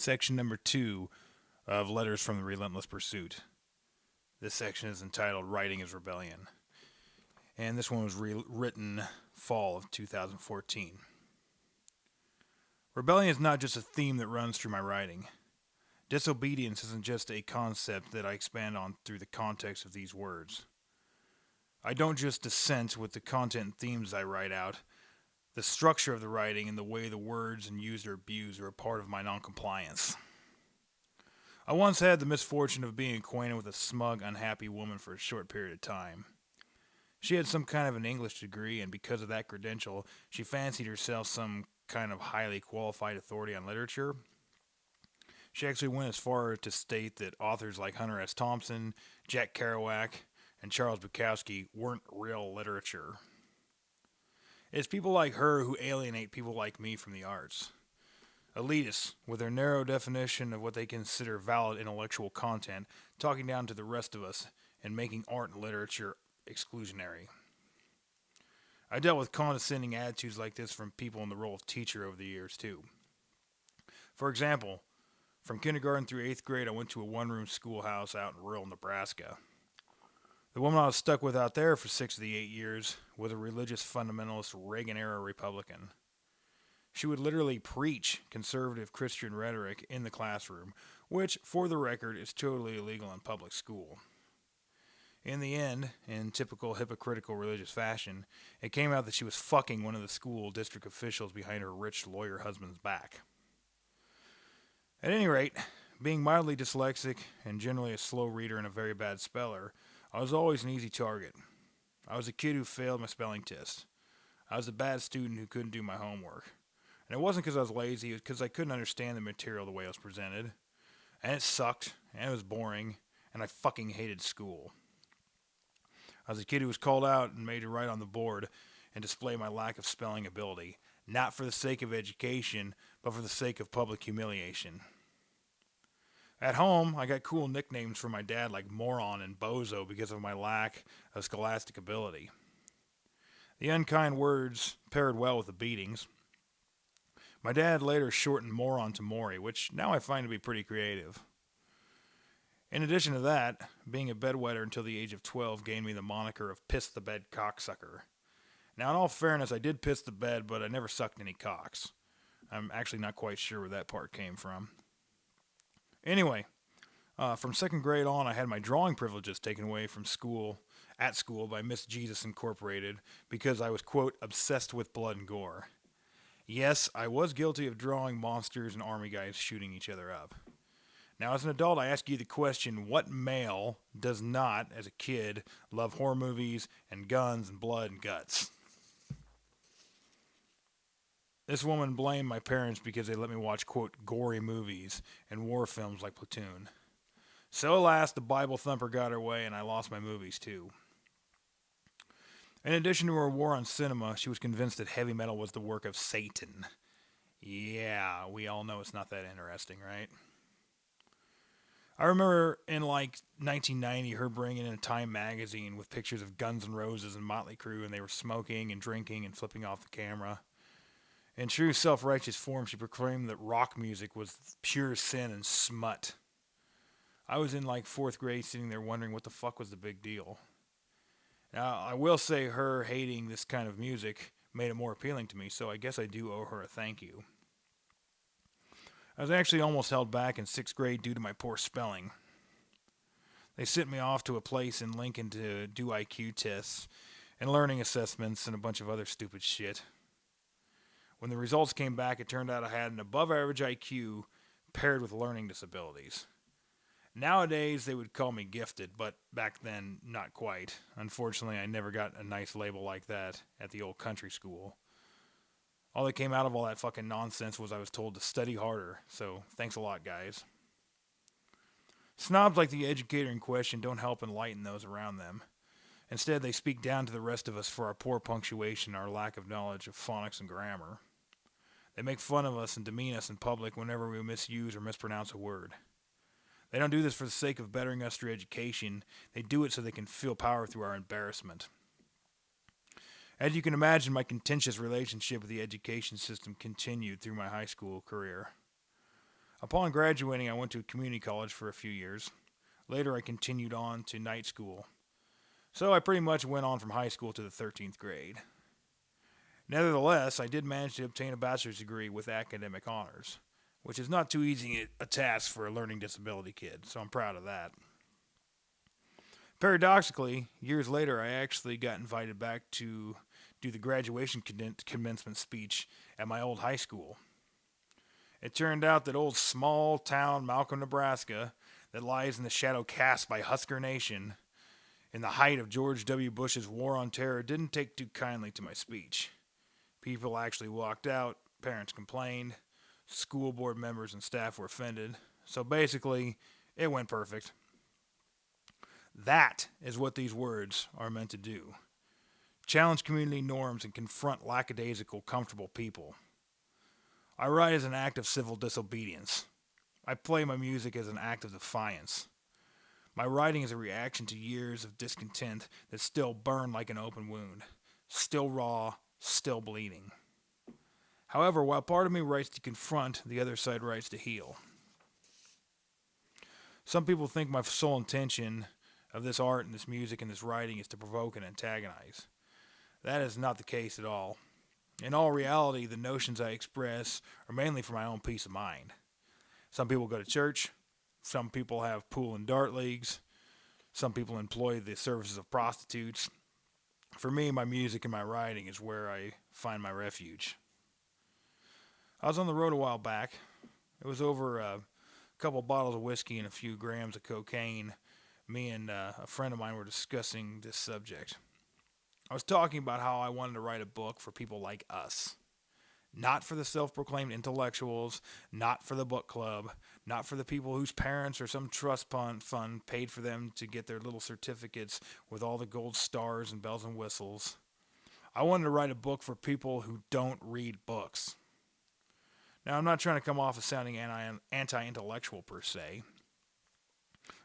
section number 2 of Letters from the Relentless Pursuit. This section is entitled Writing is Rebellion, and this one was written fall of 2014. Rebellion is not just a theme that runs through my writing. Disobedience isn't just a concept that I expand on through the context of these words. I don't just dissent with the content and themes I write out. The structure of the writing and the way the words and used or abused are a part of my noncompliance. I once had the misfortune of being acquainted with a smug, unhappy woman for a short period of time. She had some kind of an English degree, and because of that credential, she fancied herself some kind of highly qualified authority on literature. She actually went as far to state that authors like Hunter S. Thompson, Jack Kerouac, and Charles Bukowski weren't real literature. It's people like her who alienate people like me from the arts. Elitists, with their narrow definition of what they consider valid intellectual content, talking down to the rest of us and making art and literature exclusionary. I dealt with condescending attitudes like this from people in the role of teacher over the years, too. For example, from kindergarten through 8th grade, I went to a one-room schoolhouse out in rural Nebraska. The woman I was stuck with out there for 6 of the 8 years was a religious fundamentalist Reagan-era Republican. She would literally preach conservative Christian rhetoric in the classroom, which, for the record, is totally illegal in public school. In the end, in typical hypocritical religious fashion, it came out that she was fucking one of the school district officials behind her rich lawyer husband's back. At any rate, being mildly dyslexic and generally a slow reader and a very bad speller, I was always an easy target. I was a kid who failed my spelling test. I was a bad student who couldn't do my homework. And it wasn't because I was lazy, it was because I couldn't understand the material the way it was presented. And it sucked, and it was boring, and I fucking hated school. I was a kid who was called out and made to write on the board and display my lack of spelling ability, not for the sake of education, but for the sake of public humiliation. At home, I got cool nicknames from my dad like Moron and Bozo because of my lack of scholastic ability. The unkind words paired well with the beatings. My dad later shortened Moron to Maury, which now I find to be pretty creative. In addition to that, being a bedwetter until the age of 12 gained me the moniker of Piss the Bed Cocksucker. Now, in all fairness, I did piss the bed, but I never sucked any cocks. I'm actually not quite sure where that part came from. Anyway, from second grade on, I had my drawing privileges taken away from school, at school, by Miss Jesus Incorporated because I was, quote, obsessed with blood and gore. Yes, I was guilty of drawing monsters and army guys shooting each other up. Now, as an adult, I ask you the question, what male does not, as a kid, love horror movies and guns and blood and guts? This woman blamed my parents because they let me watch, quote, gory movies and war films like Platoon. So, alas, the Bible thumper got her way and I lost my movies, too. In addition to her war on cinema, she was convinced that heavy metal was the work of Satan. Yeah, we all know it's not that interesting, right? I remember in like 1990 her bringing in a Time magazine with pictures of Guns N' Roses and Motley Crue, and they were smoking and drinking and flipping off the camera. In true self-righteous form, she proclaimed that rock music was pure sin and smut. I was in like 4th grade sitting there wondering what the fuck was the big deal. Now, I will say her hating this kind of music made it more appealing to me, so I guess I do owe her a thank you. I was actually almost held back in 6th grade due to my poor spelling. They sent me off to a place in Lincoln to do IQ tests and learning assessments and a bunch of other stupid shit. When the results came back, it turned out I had an above-average IQ paired with learning disabilities. Nowadays, they would call me gifted, but back then, not quite. Unfortunately, I never got a nice label like that at the old country school. All that came out of all that fucking nonsense was I was told to study harder, so thanks a lot, guys. Snobs like the educator in question don't help enlighten those around them. Instead, they speak down to the rest of us for our poor punctuation and our lack of knowledge of phonics and grammar. They make fun of us and demean us in public whenever we misuse or mispronounce a word. They don't do this for the sake of bettering us through education. They do it so they can feel power through our embarrassment. As you can imagine, my contentious relationship with the education system continued through my high school career. Upon graduating, I went to a community college for a few years. Later, I continued on to night school. So I pretty much went on from high school to the 13th grade. Nevertheless, I did manage to obtain a bachelor's degree with academic honors, which is not too easy a task for a learning disability kid, so I'm proud of that. Paradoxically, years later, I actually got invited back to do the graduation commencement speech at my old high school. It turned out that old small town Malcolm, Nebraska, that lies in the shadow cast by Husker Nation, in the height of George W. Bush's war on terror, didn't take too kindly to my speech. People actually walked out, parents complained, school board members and staff were offended. So basically, it went perfect. That is what these words are meant to do. Challenge community norms and confront lackadaisical, comfortable people. I write as an act of civil disobedience. I play my music as an act of defiance. My writing is a reaction to years of discontent that still burn like an open wound, still raw, still bleeding. However, while part of me writes to confront, the other side writes to heal. Some people think my sole intention of this art and this music and this writing is to provoke and antagonize. That is not the case at all. In all reality, the notions I express are mainly for my own peace of mind. Some people go to church. Some people have pool and dart leagues. Some people employ the services of prostitutes. For me, my music and my writing is where I find my refuge. I was on the road a while back. It was over a couple bottles of whiskey and a few grams of cocaine. Me and a friend of mine were discussing this subject. I was talking about how I wanted to write a book for people like us. Not for the self-proclaimed intellectuals, not for the book club, not for the people whose parents or some trust fund paid for them to get their little certificates with all the gold stars and bells and whistles. I wanted to write a book for people who don't read books. Now, I'm not trying to come off as sounding anti-intellectual per se.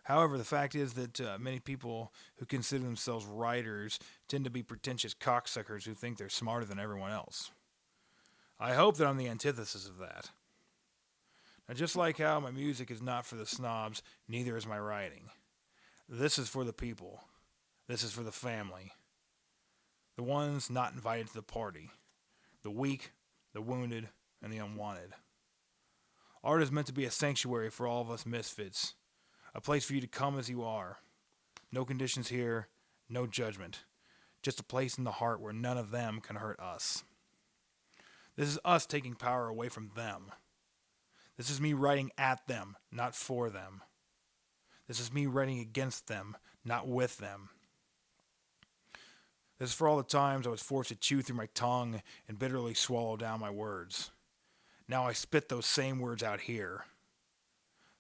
However, the fact is that many people who consider themselves writers tend to be pretentious cocksuckers who think they're smarter than everyone else. I hope that I'm the antithesis of that. Now, just like how my music is not for the snobs, neither is my writing. This is for the people. This is for the family. The ones not invited to the party. The weak, the wounded, and the unwanted. Art is meant to be a sanctuary for all of us misfits. A place for you to come as you are. No conditions here, no judgment. Just a place in the heart where none of them can hurt us. This is us taking power away from them. This is me writing at them, not for them. This is me writing against them, not with them. This is for all the times I was forced to chew through my tongue and bitterly swallow down my words. Now I spit those same words out here.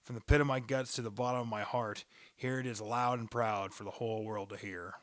From the pit of my guts to the bottom of my heart, here it is loud and proud for the whole world to hear.